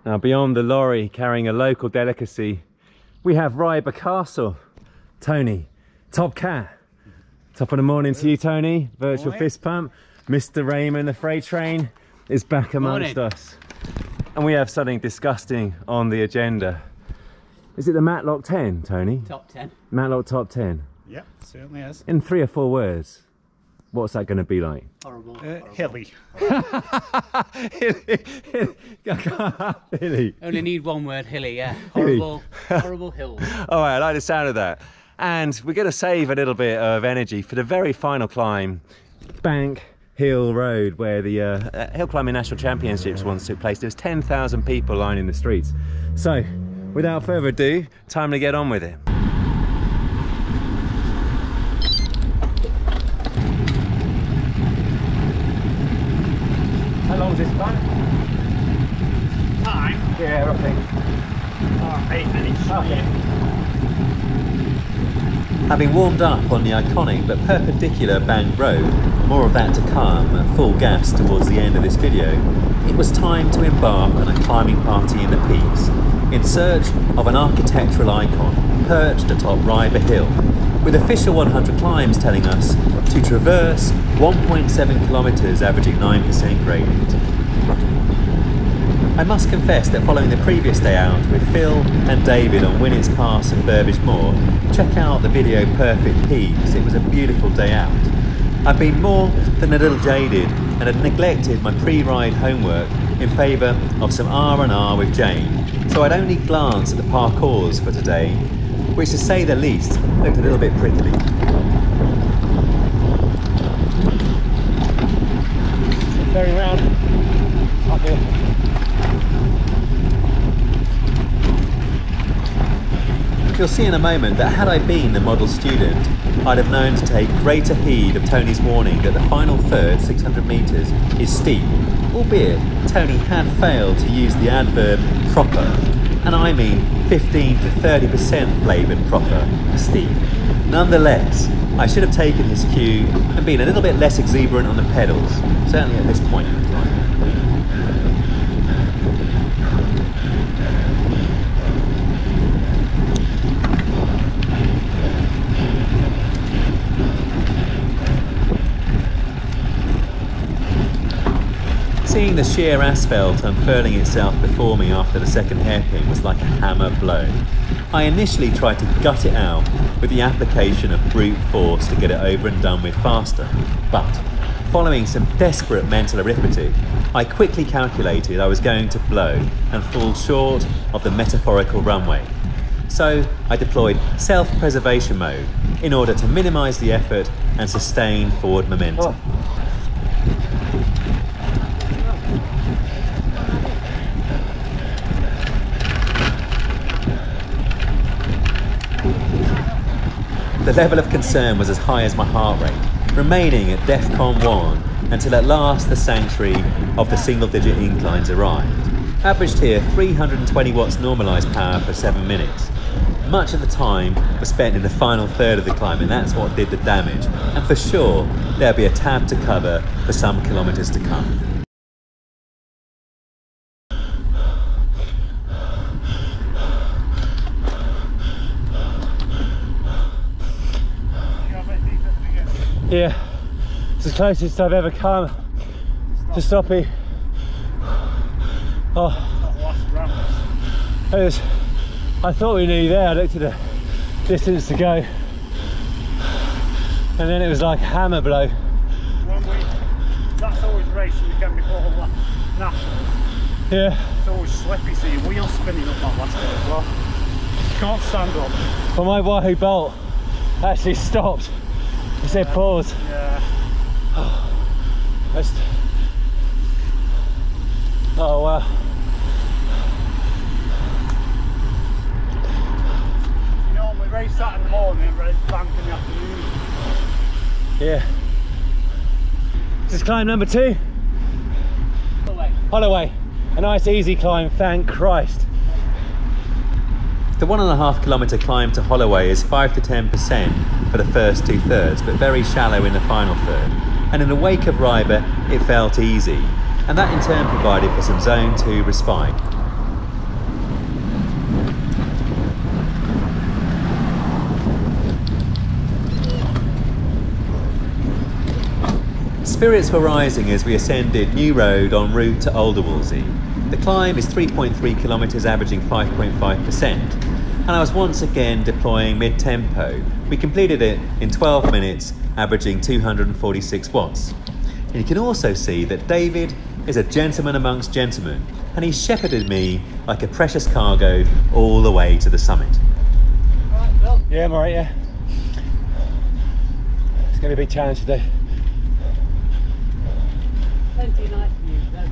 Now beyond the lorry carrying a local delicacy, we have Ryber Castle. Tony, top cat. Top of the morning to you, Tony. Virtual fist pump. Mr. Raynham, the freight train, is back amongst us. And we have something disgusting on the agenda. Is it the Matlock 10, Tony? Top 10. Matlock top 10. Yep, certainly is. In 3 or 4 words, what's that going to be like? Horrible. Hilly. Hilly. Only need one word, hilly, yeah. Hilly. Horrible, horrible hills. All right, I like the sound of that. And we're going to save a little bit of energy for the very final climb, Bank Hill Road, where the Hill Climbing National Championships once took place. There's 10,000 people lining the streets. So, without further ado, time to get on with it. How long is this climb? Time? Yeah, roughly. 8 minutes. Okay. Having warmed up on the iconic but perpendicular Bank Road, more of that to come at full gas towards the end of this video, it was time to embark on a climbing party in the peaks, in search of an architectural icon perched atop Ryber Hill, with official 100 climbs telling us to traverse 1.7 kilometres averaging 9% gradient. I must confess that following the previous day out with Phil and David on Winnet's Pass and Burbage Moor, check out the video Perfect Peaks, it was a beautiful day out. I've been more than a little jaded and had neglected my pre-ride homework in favour of some R&R with Jane, so I'd only glance at the parcours for today, which to say the least looked a little bit prickly. Very round up here. You'll see in a moment that had I been the model student, I'd have known to take greater heed of Tony's warning that the final third, 600 metres, is steep, albeit Tony had failed to use the adverb proper, and I mean 15 to 30% flavoured proper, steep. Nonetheless, I should have taken his cue and been a little bit less exuberant on the pedals, certainly at this point in the climb. Seeing the sheer asphalt unfurling itself before me after the second hairpin was like a hammer blow. I initially tried to gut it out with the application of brute force to get it over and done with faster, but following some desperate mental arithmetic, I quickly calculated I was going to blow and fall short of the metaphorical runway. So I deployed self-preservation mode in order to minimise the effort and sustain forward momentum. The level of concern was as high as my heart rate, remaining at DEFCON 1 until at last the sanctuary of the single-digit inclines arrived. Averaged here 320 watts normalised power for 7 minutes. Much of the time was spent in the final third of the climb, and that's what did the damage. And for sure, there'll be a tab to cover for some kilometres to come. Yeah, it's the closest I've ever come to stopping. Oh, I thought we were nearly there. I looked at the distance to go, and then it was like a hammer blow. That's always racing again before the national. Yeah. It's always slippy, so your wheels spinning up that last bit as well. Can't stand up. Well, my Wahoo Bolt actually stopped. He said pause. Yeah. Oh wow. You know, we race that in the morning and race bank in the afternoon. Yeah. This is climb number 2. Holloway. A nice easy climb, thank Christ. The 1.5 kilometre climb to Holloway is 5 to 10% for the first 2/3, but very shallow in the final third. And in the wake of Ryber, it felt easy, and that in turn provided for some zone 2 respite. Spirits were rising as we ascended New Road en route to Alderwolsey. The climb is 3.3 kilometres averaging 5.5%, and I was once again deploying mid-tempo. We completed it in 12 minutes, averaging 246 watts. And you can also see that David is a gentleman amongst gentlemen, and he shepherded me like a precious cargo all the way to the summit. Alright, Phil? Yeah, I'm alright, yeah. It's going to be a big challenge today. Plenty of nice views though.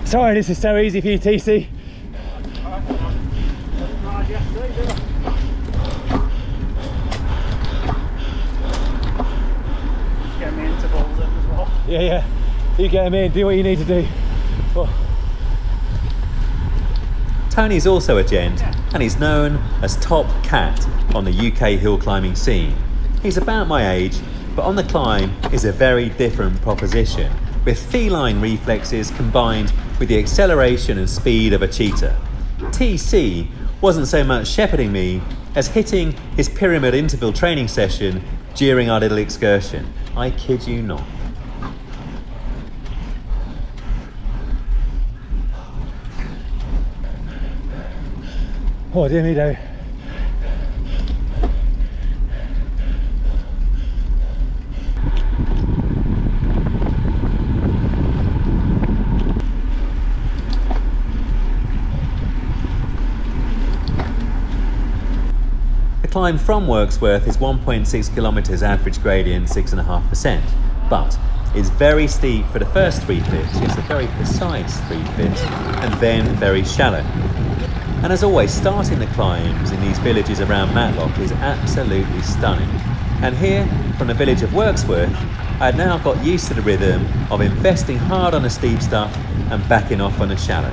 Sorry, this is so easy for you, TC. Get me into balls in as well. Yeah, you get him in, do what you need to do. Oh. Tony's also a gent, and he's known as Top Cat on the UK hill climbing scene. He's about my age, but on the climb is a very different proposition, with feline reflexes combined with the acceleration and speed of a cheetah. TC wasn't so much shepherding me as hitting his pyramid interval training session during our little excursion. I kid you not. Oh dear me, though. The climb from Wirksworth is 1.6 kilometres average gradient, 6.5%, but it's very steep for the first 3/5, yes, a very precise 3/5, and then very shallow. And as always, starting the climbs in these villages around Matlock is absolutely stunning. And here, from the village of Wirksworth, I had now got used to the rhythm of investing hard on the steep stuff and backing off on the shallow.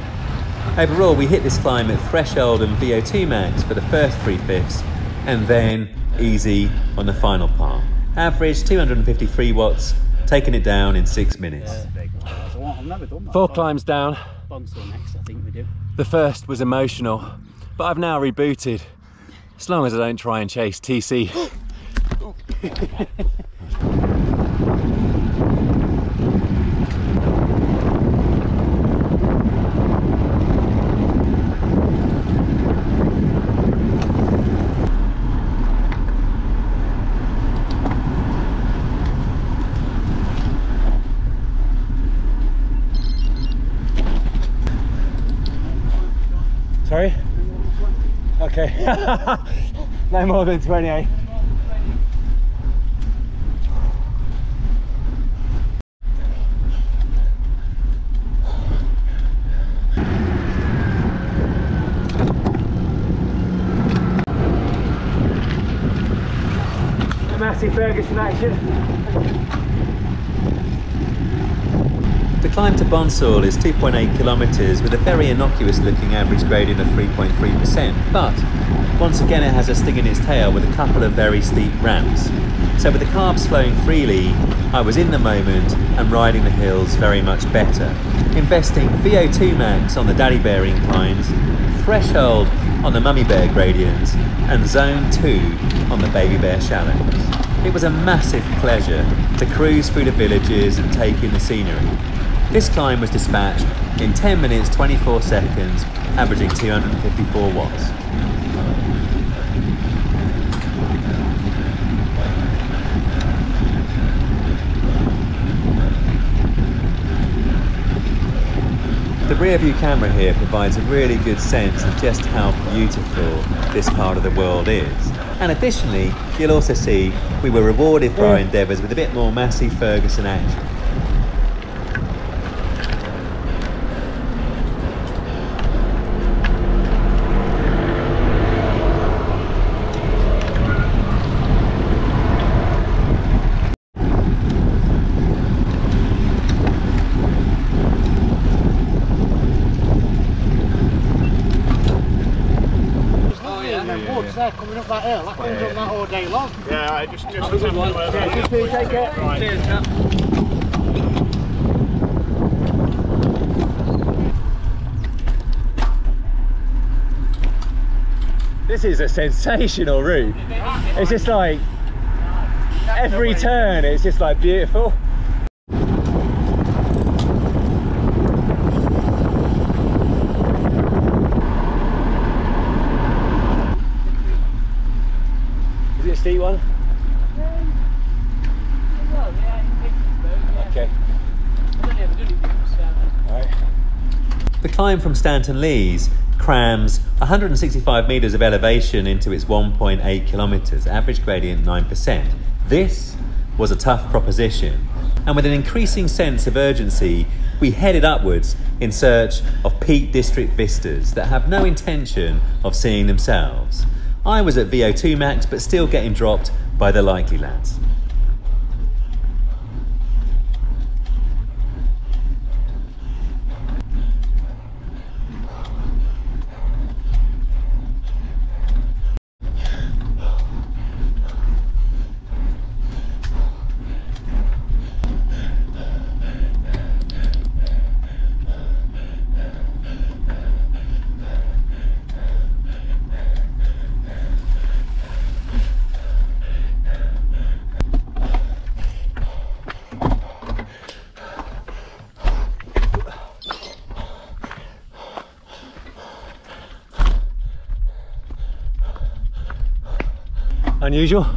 Overall, we hit this climb at threshold and VO2 max for the first 3/5, and then easy on the final part. Average 253 watts, taking it down in 6 minutes. I've never done that. 4 climbs down. Bonsall next, I think we do. The first was emotional, but I've now rebooted. As long as I don't try and chase TC. Sorry? Okay. No more than 28. Massey Ferguson action. The climb to Bonsall is 2.8 kilometres with a very innocuous looking average gradient of 3.3%, but once again it has a sting in its tail with a couple of very steep ramps. So with the carbs flowing freely, I was in the moment and riding the hills very much better, investing VO2 max on the Daddy Bear inclines, threshold on the Mummy Bear gradients, and zone 2 on the Baby Bear shallows. It was a massive pleasure to cruise through the villages and take in the scenery. This climb was dispatched in 10 minutes 24 seconds, averaging 254 watts. The rear view camera here provides a really good sense of just how beautiful this part of the world is. And additionally, you'll also see we were rewarded for our endeavours with a bit more Massey Ferguson action. They're coming up that hill. I could have done that all day long. Yeah, I just Take it. Right. Cheers, chap. This is a sensational route. It's just like every turn, it's just like beautiful. Is it a steep one? Okay. Alright. The climb from Stanton Lees crams 165 metres of elevation into its 1.8 kilometres, average gradient 9%. This was a tough proposition, and with an increasing sense of urgency, we headed upwards in search of Peak District vistas that have no intention of seeing themselves. I was at VO2 max, but still getting dropped by the likely lads. Unusual.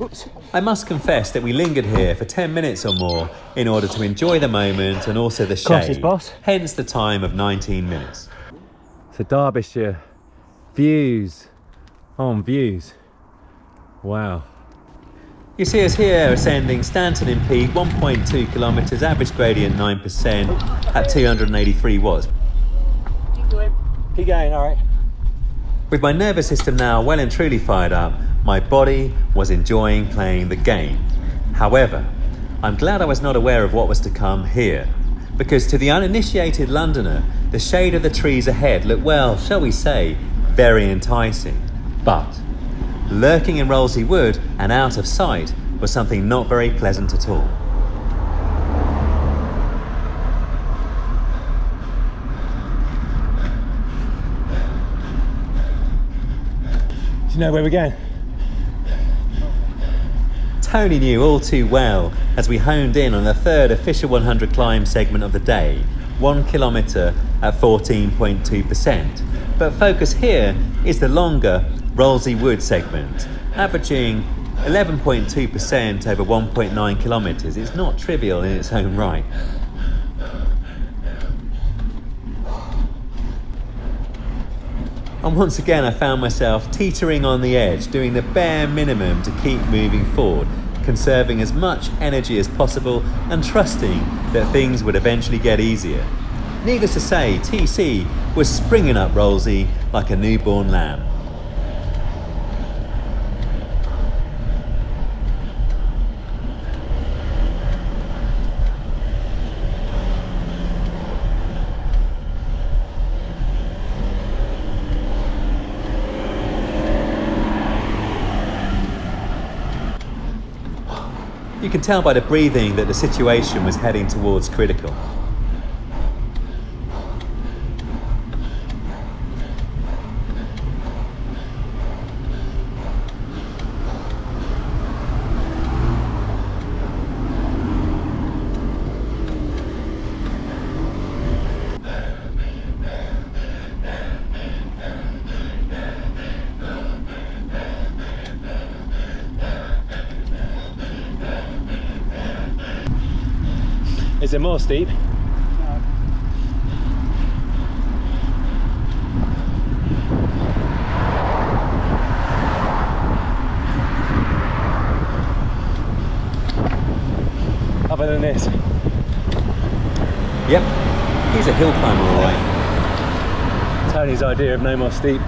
Oops. I must confess that we lingered here for 10 minutes or more in order to enjoy the moment and also the shade, boss. hence the time of 19 minutes. So Derbyshire, views on views. Wow. You see us here ascending Stanton in Peak, 1.2 kilometres, average gradient 9% at 283 watts. Keep going, alright. With my nervous system now well and truly fired up, my body was enjoying playing the game. However, I'm glad I was not aware of what was to come here, because to the uninitiated Londoner, the shade of the trees ahead looked, well, shall we say, very enticing. But lurking in Rowsley Wood and out of sight was something not very pleasant at all. Do you know where we're going? Tony knew all too well as we honed in on the third official 100 climb segment of the day, 1 kilometre at 14.2%. But focus here is the longer Rowsley Wood segment, averaging 11.2% over 1.9 kilometres. It's not trivial in its own right. And once again I found myself teetering on the edge, doing the bare minimum to keep moving forward, conserving as much energy as possible and trusting that things would eventually get easier. Needless to say, TC was springing up Rowsley like a newborn lamb. You can tell by the breathing that the situation was heading towards critical. Is it more steep? Other than this? Yep, he's a hill climber all right. Tony's idea of no more steep.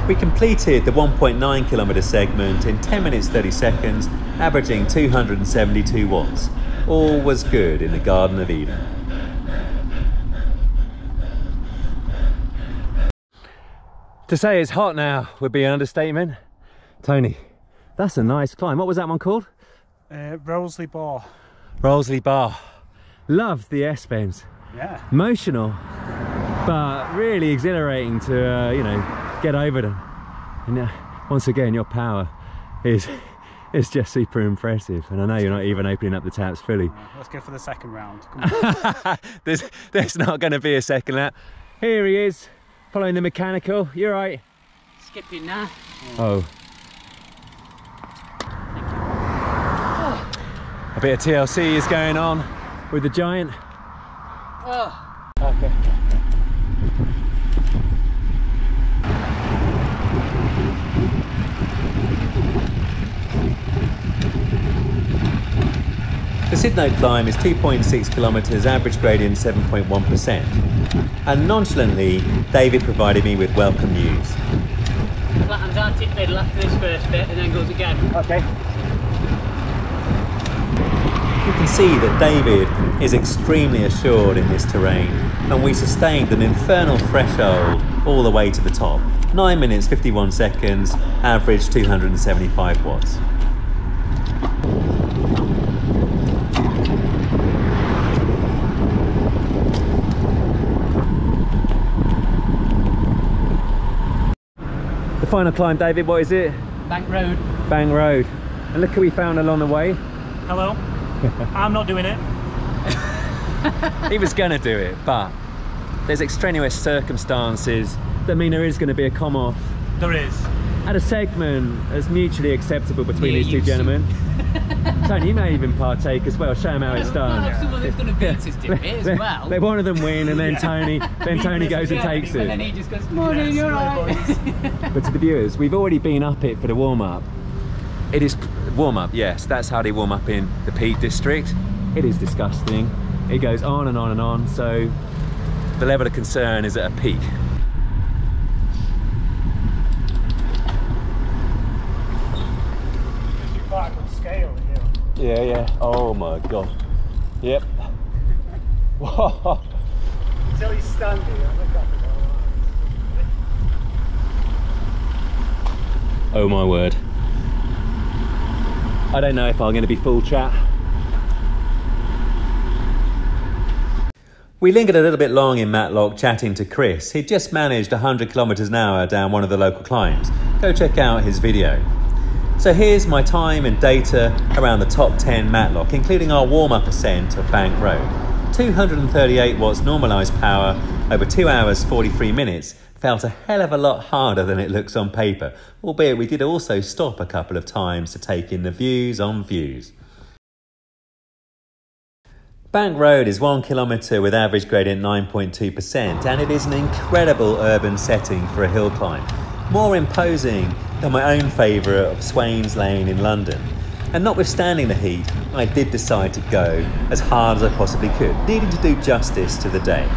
We completed the 1.9 kilometre segment in 10 minutes 30 seconds, averaging 272 watts. All was good in the Garden of Eden. To say it's hot now would be an understatement. Tony, That's a nice climb. What was that one called? Rowsley Bar. Rowsley Bar. Loved the S-bends. Yeah. Emotional, but really exhilarating to, you know, get over them. And once again, your power is just super impressive. And I know you're not even opening up the taps fully. Let's go for the second round. Come on. there's not going to be a second lap. Here he is, following the mechanical. You're right. Skipping now. Oh. A bit of TLC is going on with the Giant. Oh. Okay. The Sidnote climb is 2.6 kilometres, average gradient 7.1%. And nonchalantly, David provided me with welcome news. Flattens out in the middle after this first bit and then goes again. Okay. You can see that David is extremely assured in this terrain, and we sustained an infernal threshold all the way to the top. 9 minutes 51 seconds, average 275 watts. The final climb, David, what is it? Bank Road. Bank Road. And look who we found along the way. Hello. I'm not doing it. He was going to do it, but there's extraneous circumstances that mean there is going to be a come-off There is. at a segment that's mutually acceptable between Yeah, these two you gentlemen. Tony, you may even partake as well. Show him how it's I'll done. have someone that's going to beat us to it as well. Let one of them win, and then Tony goes and takes And then it. he just goes, morning, you're right. But to the viewers, we've already been up it for the warm-up. It is warm-up, yes. That's how they warm up in the Peak District. It is disgusting. It goes on and on and on. So the level of concern is at a peak. Quite a good scale Yeah, here. yeah. Oh my God. Yep. Whoa. Until he's standing, I look up and go, Oh my word. I don't know if I'm going to be full chat. We lingered a little bit long in Matlock chatting to Chris. He'd just managed 100 kilometres an hour down one of the local climbs. Go check out his video. So here's my time and data around the top 10 Matlock, including our warm-up ascent of Bank Road. 238 watts normalised power over 2 hours 43 minutes felt a hell of a lot harder than it looks on paper, albeit we did also stop a couple of times to take in the views on views. Bank Road is 1 kilometre with average gradient 9.2%, and it is an incredible urban setting for a hill climb, more imposing than my own favourite of Swains Lane in London. And notwithstanding the heat, I did decide to go as hard as I possibly could, needing to do justice to the day.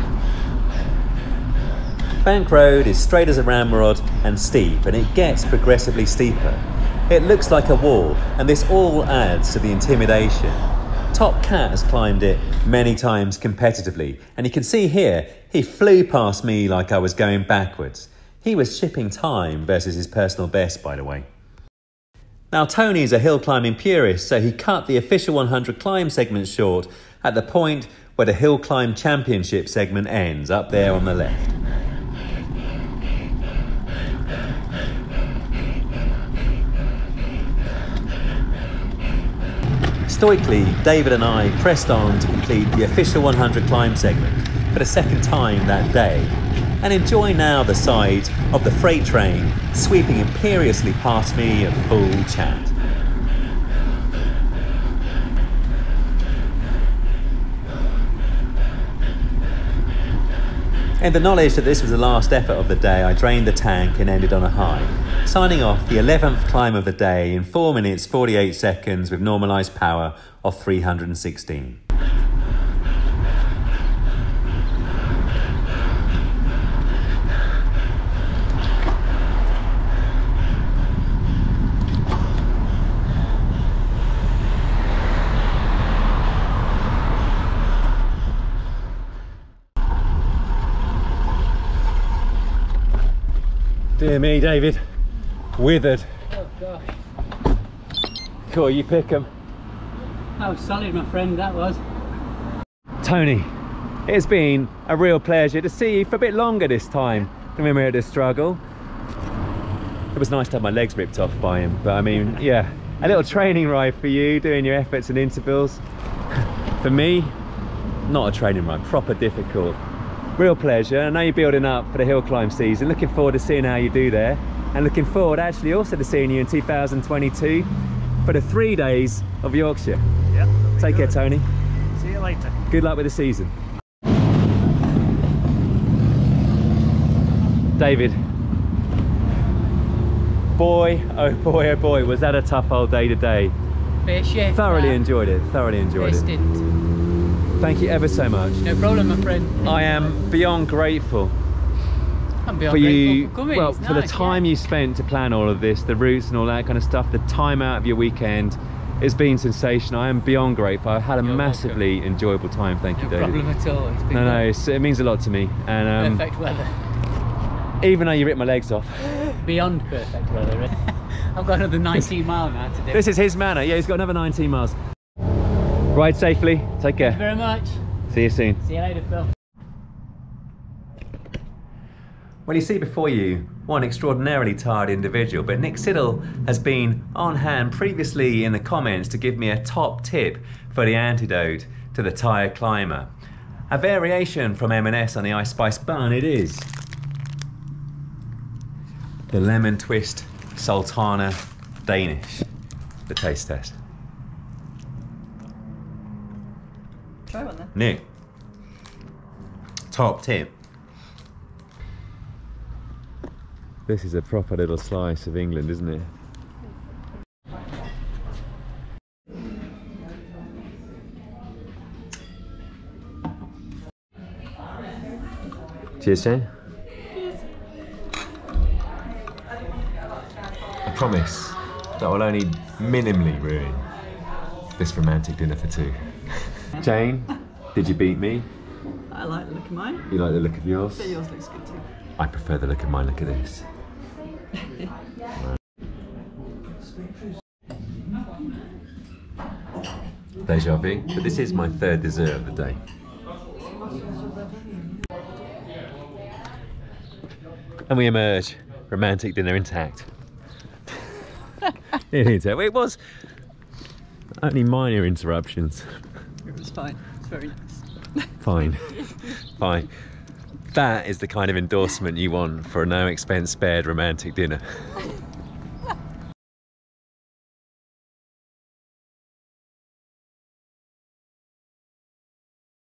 Bank Road is straight as a ramrod and steep, and it gets progressively steeper. It looks like a wall, and this all adds to the intimidation. Top Cat has climbed it many times competitively, and you can see here, he flew past me like I was going backwards. He was shipping time versus his personal best, by the way. Now Tony's a hill climbing purist, so he cut the official 100 climb segment short at the point where the hill climb championship segment ends, up there on the left. Stoically, David and I pressed on to complete the official 100 climb segment for the second time that day, and enjoy now the sight of the freight train sweeping imperiously past me at full chat. In the knowledge that this was the last effort of the day, I drained the tank and ended on a high, signing off the 11th climb of the day in 4 minutes 48 seconds with normalised power of 316. Dear me, David. Withered. Oh gosh. call you pick 'em. That was solid, my friend, that was. Tony, it's been a real pleasure to see you for a bit longer this time than when we were at the struggle. It was nice to have my legs ripped off by him, but I mean, yeah, a little training ride for you, doing your efforts and intervals. For me, not a training ride, proper difficult. Real pleasure. I know you're building up for the hill climb season. Looking forward to seeing how you do there, and looking forward actually also to seeing you in 2022 for the 3 days of Yorkshire. Yep. Take care, Tony. See you later. Good luck with the season. David. Boy, oh boy, was that a tough old day today. Fair share. Thoroughly enjoyed it, thoroughly enjoyed it. Didn't. Thank you ever so much. No problem, my friend. I am beyond grateful I'm beyond for you, grateful for coming. well, It's for the nice, time you spent to plan all of this, the routes and all that kind of stuff, the time out of your weekend. It's been sensational. I am beyond grateful. I've had a You're massively enjoyable time. Thank you, No David. problem at all. It's been No, it means a lot to me. And perfect weather. even though you ripped my legs off. Beyond perfect weather. I've got another 19 miles now to do. This is his manner. Yeah, he's got another 19 miles. Ride safely. Take care. Thank you very much. See you soon. See you later, Phil. Well, you see before you one extraordinarily tired individual, but Nick Siddle has been on hand previously in the comments to give me a top tip for the antidote to the tired climber. A variation from M&S on the Ice Spice bun it is. The Lemon Twist Sultana Danish. The taste test. Try one then. Nick. Top tip. This is a proper little slice of England, isn't it? Cheers, Shane. I promise that will only minimally ruin this romantic dinner for two. Jane, did you beat me? I like the look of mine. You like the look of yours? But yours looks good too. I prefer the look of mine. Look at this. Deja vu, but this is my third dessert of the day. And we emerge, romantic dinner intact. It was only minor interruptions. It was fine. It's very nice. Fine, fine. That is the kind of endorsement you want for a no expense spared romantic dinner.